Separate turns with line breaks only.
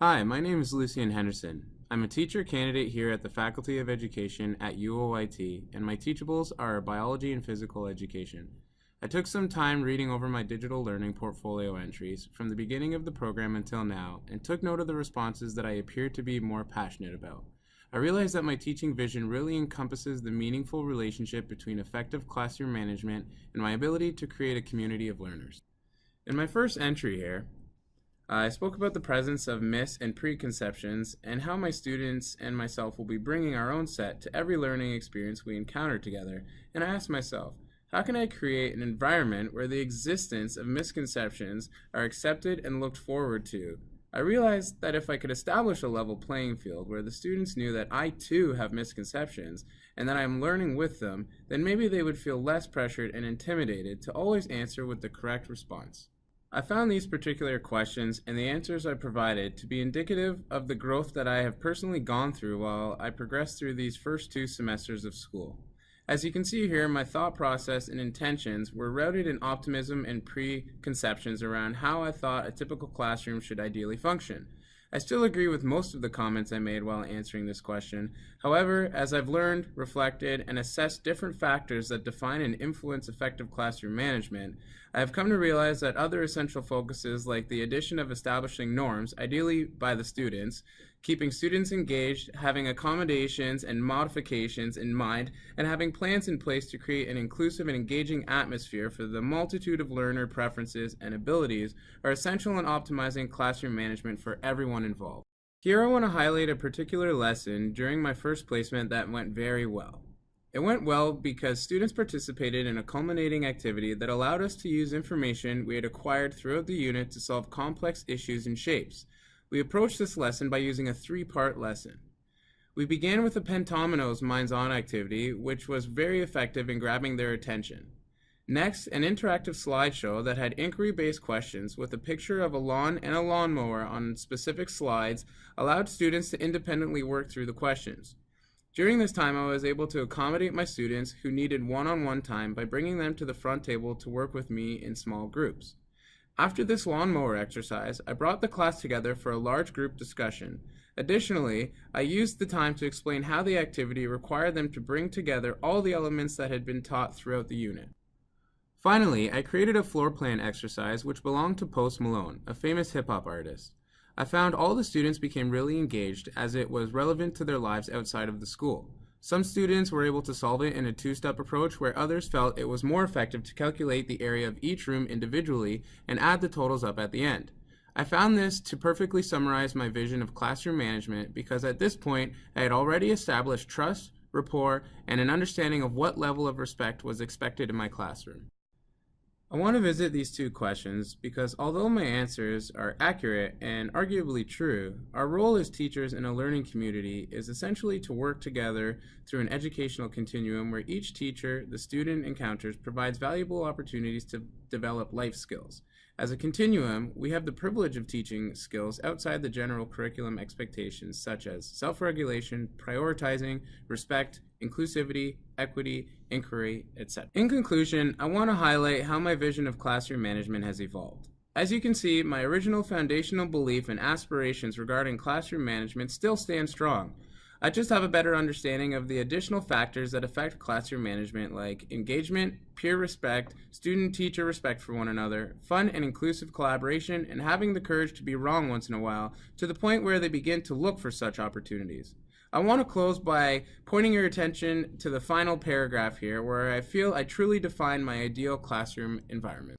Hi, my name is Lucian Henderson. I'm a teacher candidate here at the Faculty of Education at UOIT, and my teachables are biology and physical education. I took some time reading over my digital learning portfolio entries from the beginning of the program until now, and took note of the responses that I appear to be more passionate about. I realized that my teaching vision really encompasses the meaningful relationship between effective classroom management and my ability to create a community of learners. In my first entry here, I spoke about the presence of myths and preconceptions and how my students and myself will be bringing our own set to every learning experience we encounter together, and I asked myself, how can I create an environment where the existence of misconceptions are accepted and looked forward to? I realized that if I could establish a level playing field where the students knew that I too have misconceptions and that I am learning with them, then maybe they would feel less pressured and intimidated to always answer with the correct response. I found these particular questions and the answers I provided to be indicative of the growth that I have personally gone through while I progressed through these first 2 semesters of school. As you can see here, my thought process and intentions were rooted in optimism and preconceptions around how I thought a typical classroom should ideally function. I still agree with most of the comments I made while answering this question. However, as I've learned, reflected, and assessed different factors that define and influence effective classroom management, I have come to realize that other essential focuses like the addition of establishing norms, ideally by the students, keeping students engaged, having accommodations and modifications in mind, and having plans in place to create an inclusive and engaging atmosphere for the multitude of learner preferences and abilities are essential in optimizing classroom management for everyone involved. Here I want to highlight a particular lesson during my first placement that went very well. It went well because students participated in a culminating activity that allowed us to use information we had acquired throughout the unit to solve complex issues and shapes. We approached this lesson by using a 3-part lesson. We began with a Pentomino's Minds-On activity, which was very effective in grabbing their attention. Next, an interactive slideshow that had inquiry-based questions with a picture of a lawn and a lawnmower on specific slides allowed students to independently work through the questions. During this time, I was able to accommodate my students who needed one-on-one time by bringing them to the front table to work with me in small groups. After this lawnmower exercise, I brought the class together for a large group discussion. Additionally, I used the time to explain how the activity required them to bring together all the elements that had been taught throughout the unit. Finally, I created a floor plan exercise which belonged to Post Malone, a famous hip-hop artist. I found all the students became really engaged as it was relevant to their lives outside of the school. Some students were able to solve it in a 2-step approach where others felt it was more effective to calculate the area of each room individually and add the totals up at the end. I found this to perfectly summarize my vision of classroom management because at this point I had already established trust, rapport, and an understanding of what level of respect was expected in my classroom. I want to visit these 2 questions because although my answers are accurate and arguably true, our role as teachers in a learning community is essentially to work together through an educational continuum where each teacher the student encounters provides valuable opportunities to develop life skills. As a continuum, we have the privilege of teaching skills outside the general curriculum expectations such as self-regulation, prioritizing, respect, inclusivity, equity, inquiry, etc. In conclusion, I want to highlight how my vision of classroom management has evolved. As you can see, my original foundational belief and aspirations regarding classroom management still stand strong. I just have a better understanding of the additional factors that affect classroom management like engagement, peer respect, student-teacher respect for one another, fun and inclusive collaboration, and having the courage to be wrong once in a while to the point where they begin to look for such opportunities. I want to close by pointing your attention to the final paragraph here where I feel I truly define my ideal classroom environment.